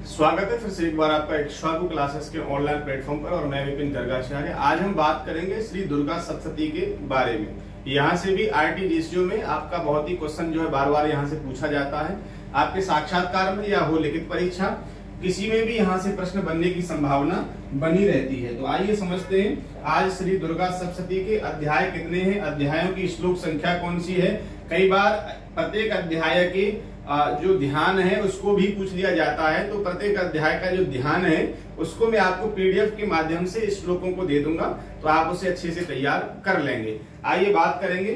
स्वागत है फिर से एक बार आपका इक्ष्वाकु क्लासेस के ऑनलाइन प्लेटफॉर्म पर और मैं विपिन गर्गाचार्य। आज हम बात करेंगे श्री दुर्गा सप्तशती के बारे में। यहाँ से भी आरटीजीएसयू में आपका बहुत ही क्वेश्चन जो है बार बार यहाँ से पूछा जाता है। आपके साक्षात्कार में या हो लिखित परीक्षा किसी में भी यहाँ से प्रश्न बनने की संभावना बनी रहती है। तो आइए समझते हैं आज श्री दुर्गा सप्तशती के अध्याय कितने हैं, अध्यायों की श्लोक संख्या कौन सी है। कई बार प्रत्येक अध्याय के जो ध्यान है उसको भी पूछ लिया जाता है, तो प्रत्येक अध्याय का जो ध्यान है उसको मैं आपको पीडीएफ के माध्यम से श्लोकों को दे दूंगा, तो आप उसे अच्छे से तैयार कर लेंगे। आइए बात करेंगे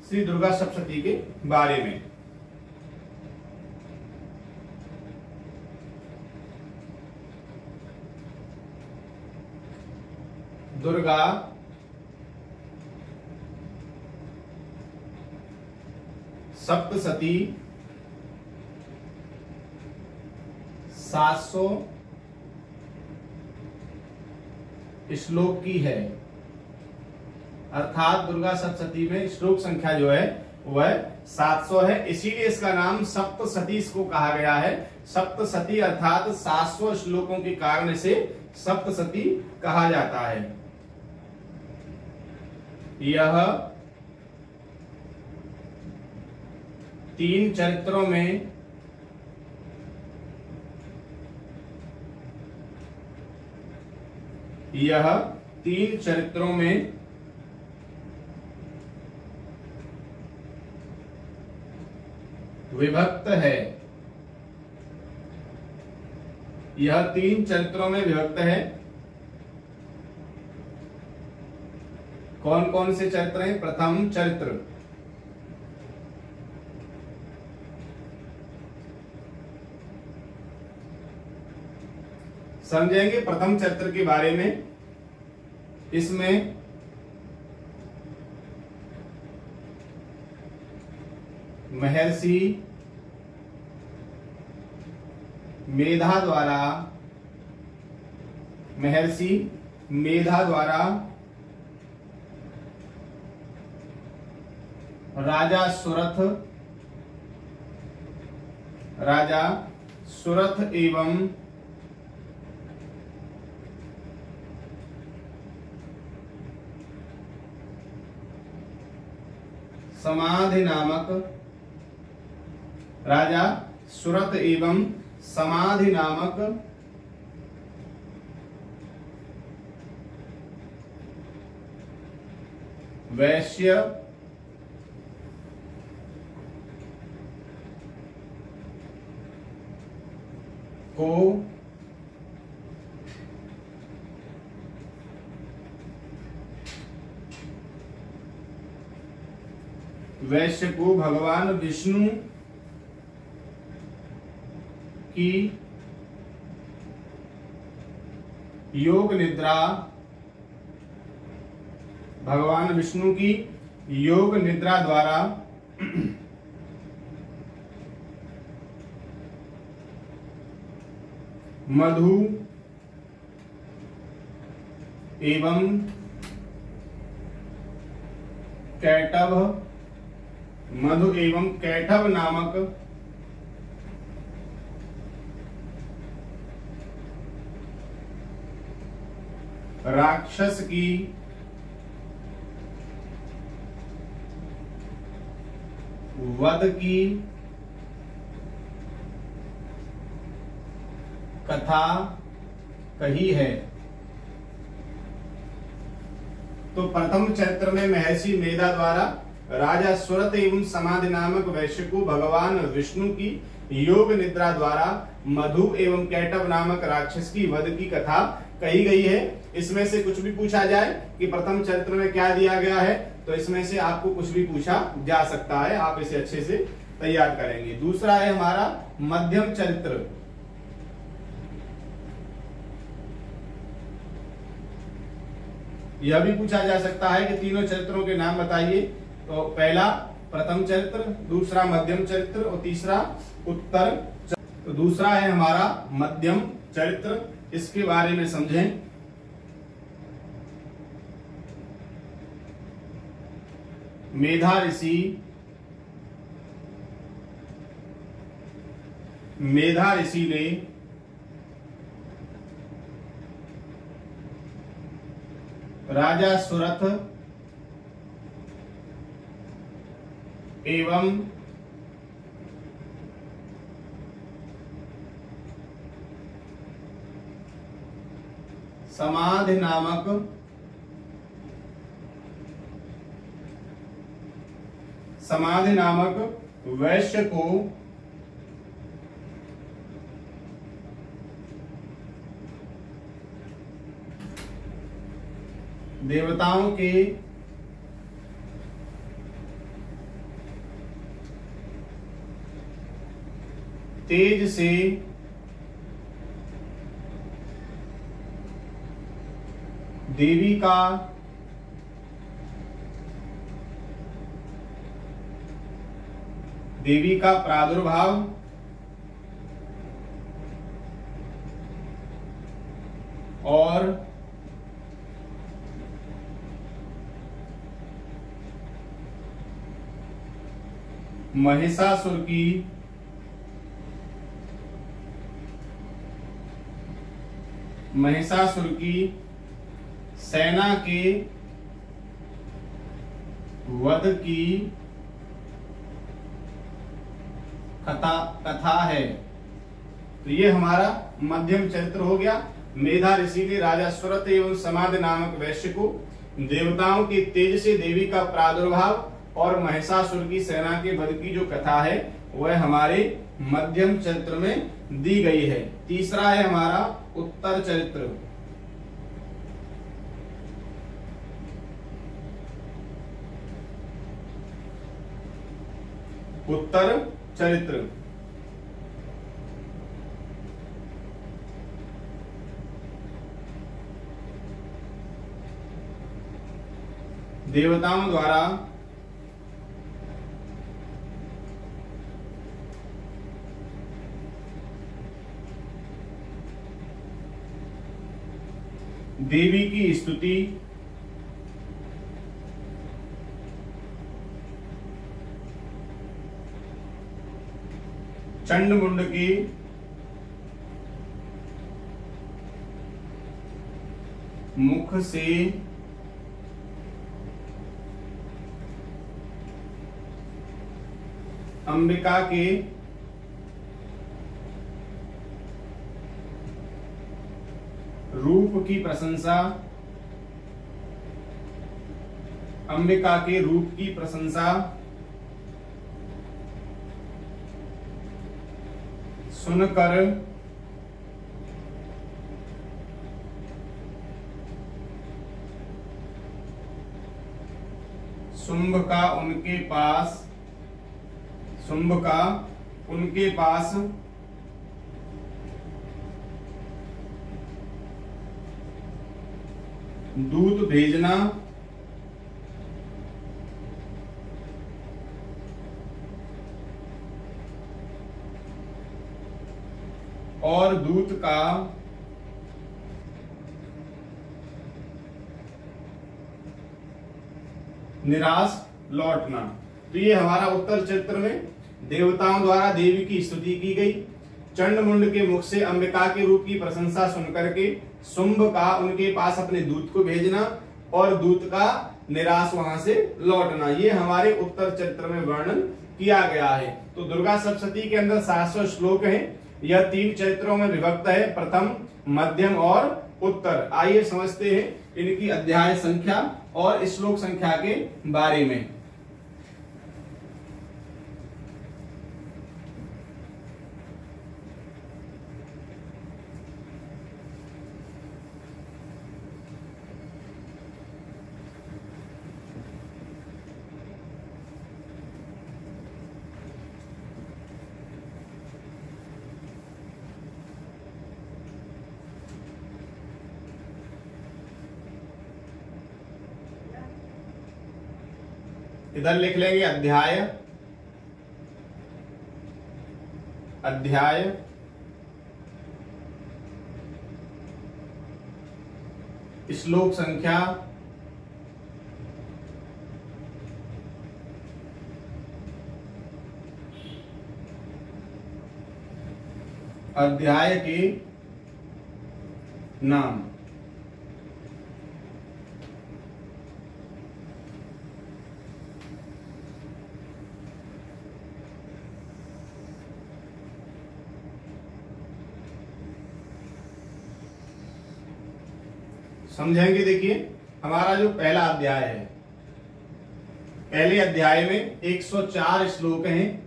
श्री दुर्गा सप्तशती के बारे में। दुर्गा सप्तशती 700 श्लोक की है, अर्थात दुर्गा सप्तशती में श्लोक संख्या जो है वह 700 है। इसीलिए इसका नाम सप्तशती को कहा गया है। सप्तशती अर्थात 700 श्लोकों के कारण से सप्तशती कहा जाता है। यह 3 चरित्रों में विभक्त है। यह 3 चरित्रों में विभक्त है। कौन कौन से चरित्र हैं? प्रथम चरित्र, समझेंगे प्रथम चरित्र के बारे में। इसमें महर्षि मेधा द्वारा राजा सुरथ एवं समाधि नामक वैश्य को भगवान विष्णु की योग निद्रा द्वारा मधु एवं कैटभ नामक राक्षस की वध की कथा कही है। तो प्रथम चरित्र में महर्षि मेधा द्वारा राजा सुरथ एवं समाधि नामक वैश्य को भगवान विष्णु की योग निद्रा द्वारा मधु एवं कैटभ नामक राक्षस की वध की कथा कही गई है। इसमें से कुछ भी पूछा जाए कि प्रथम चरित्र में क्या दिया गया है, तो इसमें से आपको कुछ भी पूछा जा सकता है, आप इसे अच्छे से तैयार करेंगे। दूसरा है हमारा मध्यम चरित्र। यह भी पूछा जा सकता है कि तीनों चरित्रों के नाम बताइए। तो पहला प्रथम चरित्र, दूसरा मध्यम चरित्र और तीसरा उत्तर चरित्र। तो दूसरा है हमारा मध्यम चरित्र, इसके बारे में समझें। मेधा ऋषि ने राजा सुरथ एवं समाधि नामक वैश्य को देवताओं के तेज से देवी का प्रादुर्भाव और महिषासुर की सेना के वध की कथा है। तो ये हमारा मध्यम चरित्र हो गया। मेधा ऋषि ने राजा सुरथ एवं समाधि नामक वैश्य को देवताओं के तेज से देवी का प्रादुर्भाव और महिषासुर की सेना के वध की जो कथा है वह हमारे मध्यम चरित्र में दी गई है। तीसरा है हमारा उत्तर चरित्र। उत्तर चरित्र देवताओं द्वारा देवी की स्तुति चंडमुंड की मुख से अंबिका के रूप की प्रशंसा सुनकर शुंभ का उनके पास दूत भेजना और दूत का निराश लौटना। तो ये हमारा उत्तर चरित्र में देवताओं द्वारा देवी की स्तुति की गई, चंडमुंड के मुख से अंबिका के रूप की प्रशंसा सुनकर के शुंभ का उनके पास अपने दूत को भेजना और दूत का निराश वहां से लौटना, ये हमारे उत्तर चरित्र में वर्णन किया गया है। तो दुर्गा सप्तशती के अंदर 700 श्लोक हैं। यह 3 चरित्रों में विभक्त है, प्रथम, मध्यम और उत्तर। आइए समझते हैं इनकी अध्याय संख्या और श्लोक संख्या के बारे में। इधर लिख लेंगे अध्याय श्लोक संख्या अध्याय के नाम। समझेंगे। देखिए हमारा जो पहला अध्याय है, पहले अध्याय में 104 श्लोक हैं,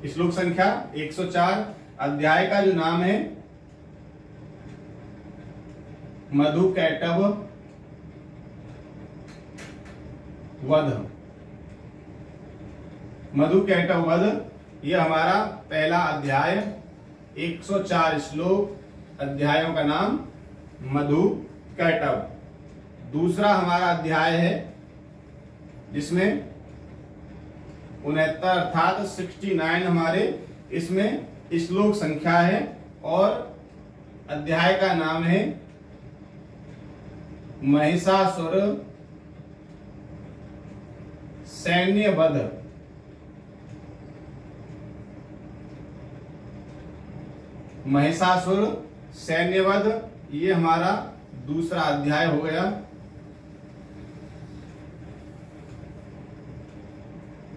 श्लोक संख्या 104। अध्याय का जो नाम है मधुकैटभ वध। मधुकैटभ वध ये हमारा पहला अध्याय, 104 श्लोक, अध्यायों का नाम मधुकैटभ। दूसरा हमारा अध्याय है जिसमें 69 अर्थात 69 हमारे इसमें श्लोक संख्या है और अध्याय का नाम है महिषासुर सैन्य वध। महिषासुर सैन्य वध ये हमारा दूसरा अध्याय हो गया।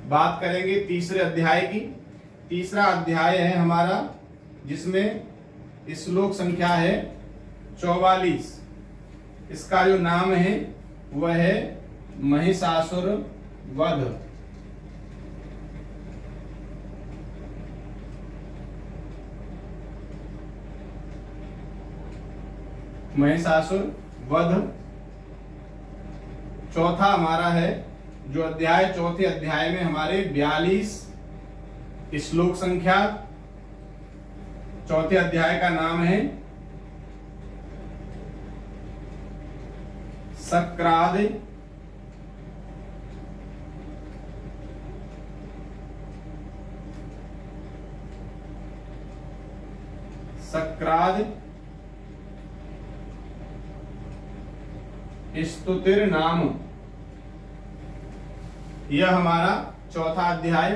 बात करेंगे तीसरे अध्याय की। तीसरा अध्याय है हमारा जिसमें श्लोक संख्या है 44। इसका जो नाम है वह है महिषासुर वध। महिषासुर वध। चौथा हमारा है जो अध्याय, चौथे अध्याय में हमारे 42 श्लोक संख्या। चौथे अध्याय का नाम है सक्राद सक्राद स्तुतिर नाम। यह हमारा चौथा अध्याय।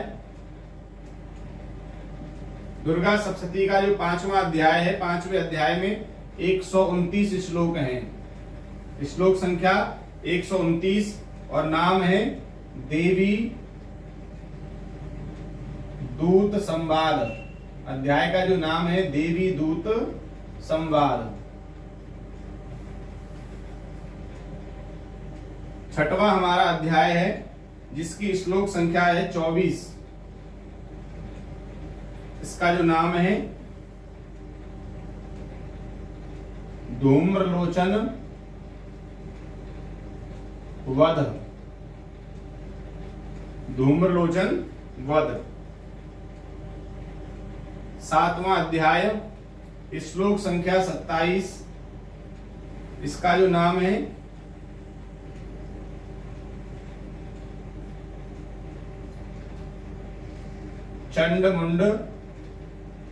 दुर्गा सप्तशती का जो पांचवा अध्याय है, पांचवें अध्याय में 129 श्लोक हैं। श्लोक संख्या 129 और नाम है देवी दूत संवाद। अध्याय का जो नाम है देवी दूत संवाद। छठवां हमारा अध्याय है जिसकी श्लोक संख्या है 24। इसका जो नाम है धूम्रलोचन वध। धूम्रलोचन वध। सातवां अध्याय श्लोक संख्या 27। इसका जो नाम है चंडमुंड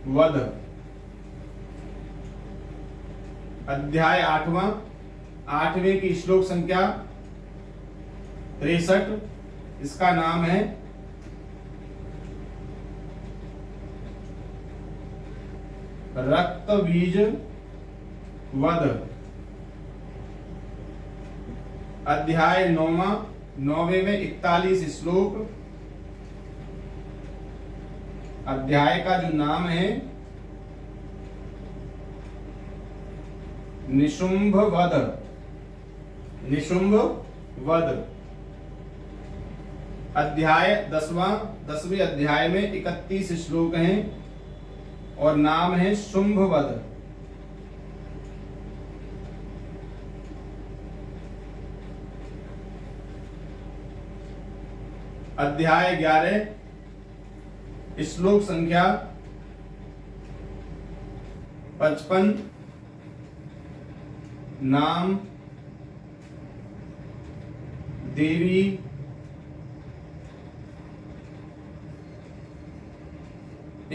वध। अध्याय आठवां, आठवें की श्लोक संख्या 63। इसका नाम है रक्त बीज वध। अध्याय नौवां, नौवें में 41 श्लोक। अध्याय का जो नाम है निशुंभ वध। निशुंभ वध। अध्याय 10वें अध्याय में 31 श्लोक हैं और नाम है शुंभ वध। अध्याय 11 श्लोक संख्या 55। नाम देवी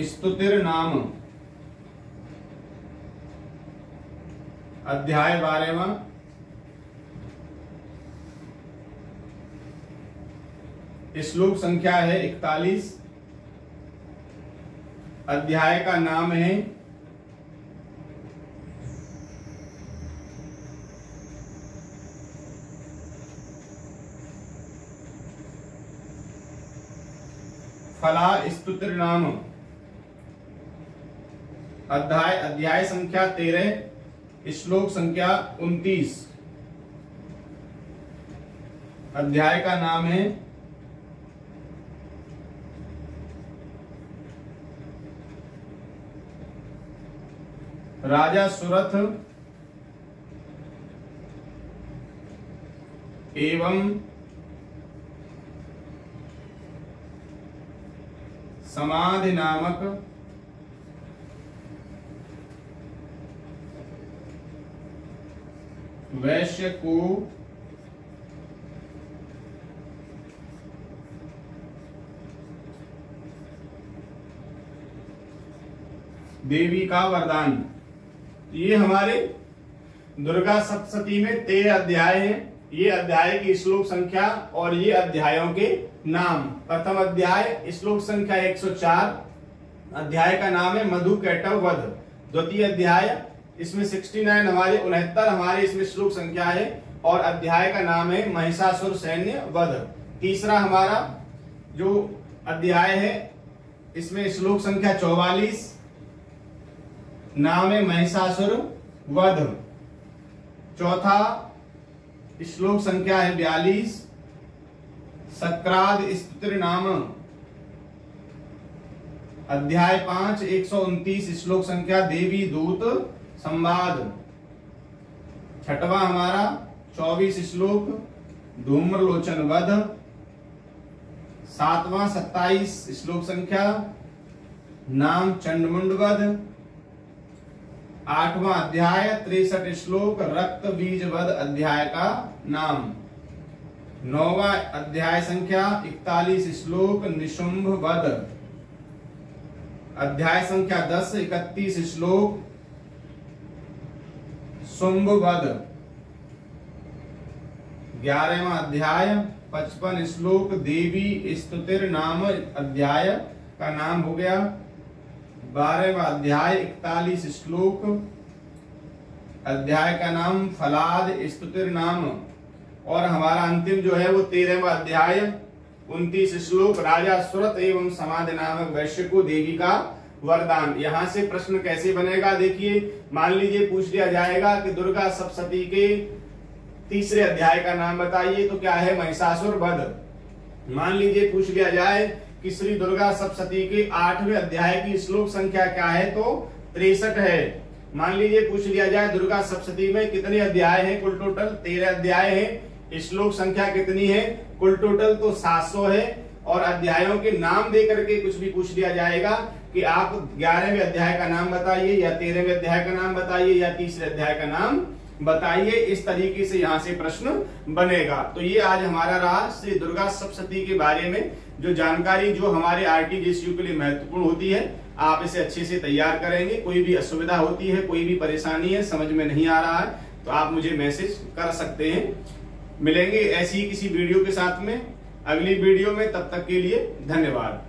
स्तुतिर नाम। अध्याय 12वां, श्लोक संख्या है 41। अध्याय का नाम है फला स्तुतिर नाम। अध्याय संख्या 13। श्लोक संख्या 29। अध्याय का नाम है राजा सुरथ एवं समाधि नामक वैश्य को देवी का वरदान। ये हमारे दुर्गा सप्तशती में 13 अध्याय हैं। ये अध्याय की श्लोक संख्या और ये अध्यायों के नाम। प्रथम अध्याय श्लोक संख्या 104, अध्याय का नाम है मधुकैटभ वध। द्वितीय अध्याय इसमें 69 हमारे 69 हमारे इसमें श्लोक संख्या है और अध्याय का नाम है महिषासुर सैन्य वध। तीसरा हमारा जो अध्याय है इसमें श्लोक संख्या 44, नाम है महिषासुर वध। चौथा श्लोक संख्या है 42, सक्राद स्तुति नाम। अध्याय 5 129 श्लोक संख्या देवी दूत संवाद। छठवां हमारा 24 श्लोक धूम्रलोचन वध। सातवां 27 श्लोक संख्या नाम चंडमुंड वध। आठवां अध्याय 63 श्लोक रक्त बीज वध अध्याय का नाम। नौवां अध्याय संख्या 41 श्लोक निशुंभ वध। अध्याय संख्या 10 31 श्लोक शुंभ वध। 11वां अध्याय 55 श्लोक देवी स्तुतिर नाम अध्याय का नाम हो गया। 12वां अध्याय 41 श्लोक अध्याय का नाम फलाद स्तुतिर नाम। और हमारा अंतिम जो है वो 13वां अध्याय 29 श्लोक राजा सुरथ एवं समाधि नामक वैश्य को देवी का वरदान। यहाँ से प्रश्न कैसे बनेगा देखिए, मान लीजिए पूछ लिया जाएगा कि दुर्गा सप्तशती के तीसरे अध्याय का नाम बताइए, तो क्या है महिषासुर वध। मान लीजिए पूछ लिया जाए कि श्री दुर्गा सप्तशती के 8वें अध्याय की श्लोक संख्या क्या है, तो 63 है। मान लीजिए पूछ लिया जाए दुर्गा सप्तशती में कितने अध्याय हैं, कुल टोटल 13 अध्याय हैं। श्लोक संख्या कितनी है, कुल टोटल तो 700 है। और अध्यायों के नाम दे करके कुछ भी पूछ लिया जाएगा कि आप 11वें अध्याय का नाम बताइए या 13वें अध्याय का नाम बताइए या तीसरे अध्याय का नाम बताइए। इस तरीके से यहाँ से प्रश्न बनेगा। तो ये आज हमारा रहा श्री दुर्गा सप्तशती के बारे में जो जानकारी जो हमारे आरटीजीएसयू के लिए महत्वपूर्ण होती है। आप इसे अच्छे से तैयार करेंगे। कोई भी असुविधा होती है, कोई भी परेशानी है, समझ में नहीं आ रहा है, तो आप मुझे मैसेज कर सकते हैं। मिलेंगे ऐसी ही किसी वीडियो के साथ में अगली वीडियो में। तब तक के लिए धन्यवाद।